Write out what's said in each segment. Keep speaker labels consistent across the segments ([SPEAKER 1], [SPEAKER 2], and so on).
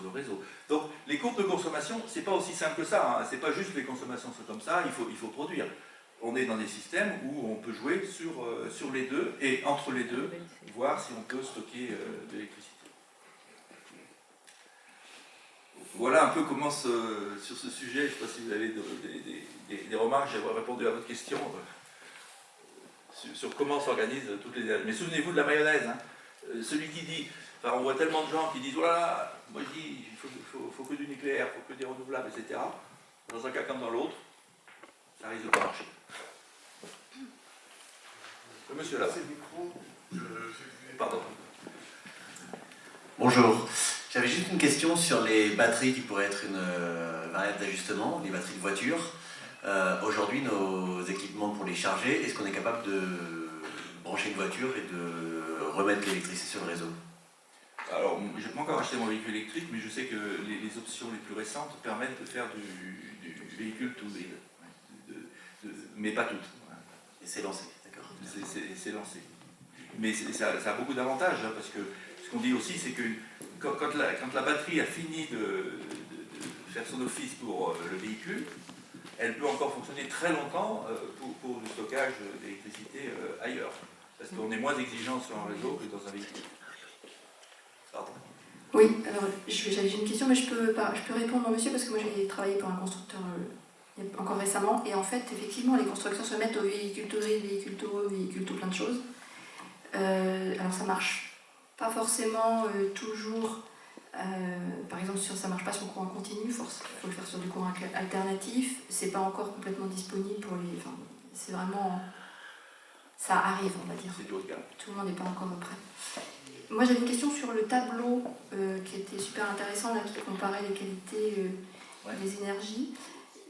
[SPEAKER 1] le réseau. Donc les courbes de consommation, c'est pas aussi simple que ça, hein. C'est pas juste les consommations sont comme ça, il faut produire. On est dans des systèmes où on peut jouer sur les deux, et entre les deux, voir si on peut stocker de l'électricité. Voilà un peu comment, sur ce sujet, je ne sais pas si vous avez des remarques, j'ai répondu à votre question sur comment s'organisent toutes les... Mais souvenez-vous de la mayonnaise, hein. Celui qui dit, enfin on voit tellement de gens qui disent, voilà, moi je dis, il faut que du nucléaire, il faut que des renouvelables, etc. Dans un cas comme dans l'autre, ça risque de pas marcher. Le monsieur là. Pardon.
[SPEAKER 2] Bonjour. J'avais juste une question sur les batteries qui pourraient être une variable d'ajustement, les batteries de voiture. Aujourd'hui, nos équipements pour les charger, est-ce qu'on est capable de brancher une voiture et de remettre l'électricité sur le réseau?
[SPEAKER 1] Alors, je n'ai pas encore acheté mon véhicule électrique, mais je sais que les options les plus récentes permettent de faire du véhicule tout vide. Mais pas toutes.
[SPEAKER 2] Et c'est lancé, d'accord.
[SPEAKER 1] C'est lancé. Mais ça a beaucoup d'avantages, hein, parce que ce qu'on dit aussi, c'est que quand la batterie a fini de faire son office pour le véhicule, elle peut encore fonctionner très longtemps pour le stockage d'électricité ailleurs. Parce qu'on est moins exigeant sur un réseau que dans un véhicule. Pardon.
[SPEAKER 3] Oui, alors j'avais une question, mais je peux répondre, monsieur, parce que moi j'ai travaillé pour un constructeur encore récemment, et en fait, effectivement, les constructeurs se mettent au véhicule tout gris, véhicule tout haut, véhicule tout plein de choses. Alors ça marche pas forcément toujours, par exemple, ça marche pas sur le courant continu, il faut le faire sur du courant alternatif, c'est pas encore complètement disponible pour les... Enfin, c'est vraiment... Ça arrive, on va dire.
[SPEAKER 1] C'est du haut de gamme.
[SPEAKER 3] Tout le monde n'est pas encore prêt. Moi j'avais une question sur le tableau qui était super intéressant, là, qui comparait les qualités des énergies.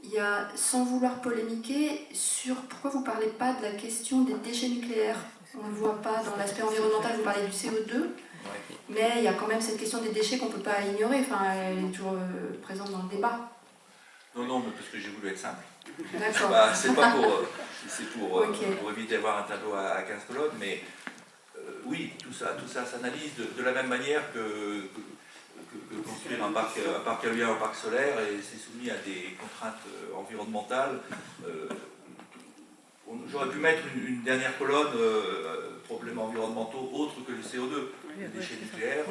[SPEAKER 3] Il y a, sans vouloir polémiquer, sur pourquoi vous ne parlez pas de la question des déchets nucléaires. On ne le voit pas dans l'aspect environnemental, vous parlez du CO2, mais il y a quand même cette question des déchets qu'on ne peut pas ignorer, enfin, elle est toujours présente dans le débat.
[SPEAKER 1] Non, mais parce que j'ai voulu être simple.
[SPEAKER 3] D'accord.
[SPEAKER 1] C'est pas pour... c'est pour éviter d'avoir un tableau à 15 colonnes, mais oui, tout ça s'analyse de la même manière que construire un parc éolien ou un parc solaire, et c'est soumis à des contraintes environnementales. J'aurais pu mettre une dernière colonne, problèmes environnementaux autres que le CO2, les déchets nucléaires,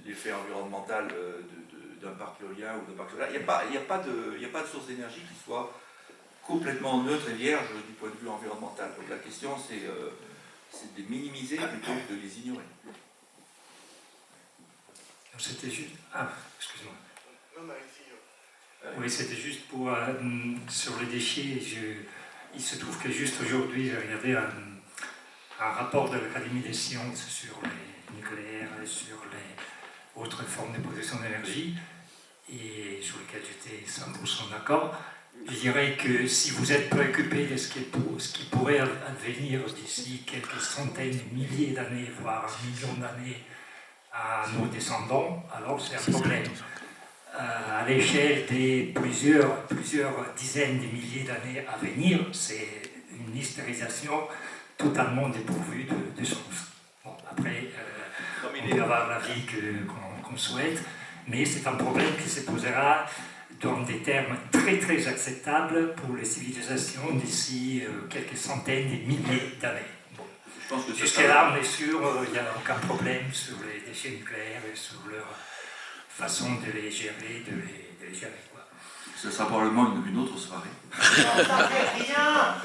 [SPEAKER 1] l'effet environnemental d'un parc éolien ou d'un parc solaire. Il n'y a pas de source d'énergie qui soit complètement neutre et vierge du point de vue environnemental. Donc la question, c'est de les minimiser plutôt que de les ignorer.
[SPEAKER 4] C'était juste... excuse-moi.
[SPEAKER 1] Non, mais
[SPEAKER 4] oui, c'était juste pour... sur les déchets, il se trouve que juste aujourd'hui, j'ai regardé un rapport de l'Académie des sciences sur les nucléaires et sur les autres formes de production d'énergie, et sur lesquelles j'étais 100% d'accord. Je dirais que si vous êtes préoccupé de ce qui pourrait advenir d'ici quelques centaines de milliers d'années, voire un million d'années à nos descendants, alors c'est un problème. À l'échelle des plusieurs dizaines de milliers d'années à venir, c'est une hystérisation totalement dépourvue de sens. Bon, après, on peut avoir l'avis qu'on souhaite, mais c'est un problème qui se posera dans des termes très très acceptables pour les civilisations d'ici quelques centaines de milliers d'années. Bon. Jusqu'à là, on est sûr, il n'y a aucun problème sur les déchets nucléaires et sur leur façon de les gérer, de les gérer. Quoi.
[SPEAKER 1] Ce sera probablement une autre soirée.
[SPEAKER 5] Vous n'en savez rien!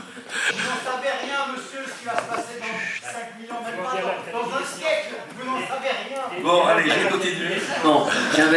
[SPEAKER 5] Vous n'en savez rien, monsieur, ce qui va se passer dans 5 millions, même pas dans un siècle! Vous n'en savez rien!
[SPEAKER 1] Bon, allez, je vais continuer.
[SPEAKER 2] Bon,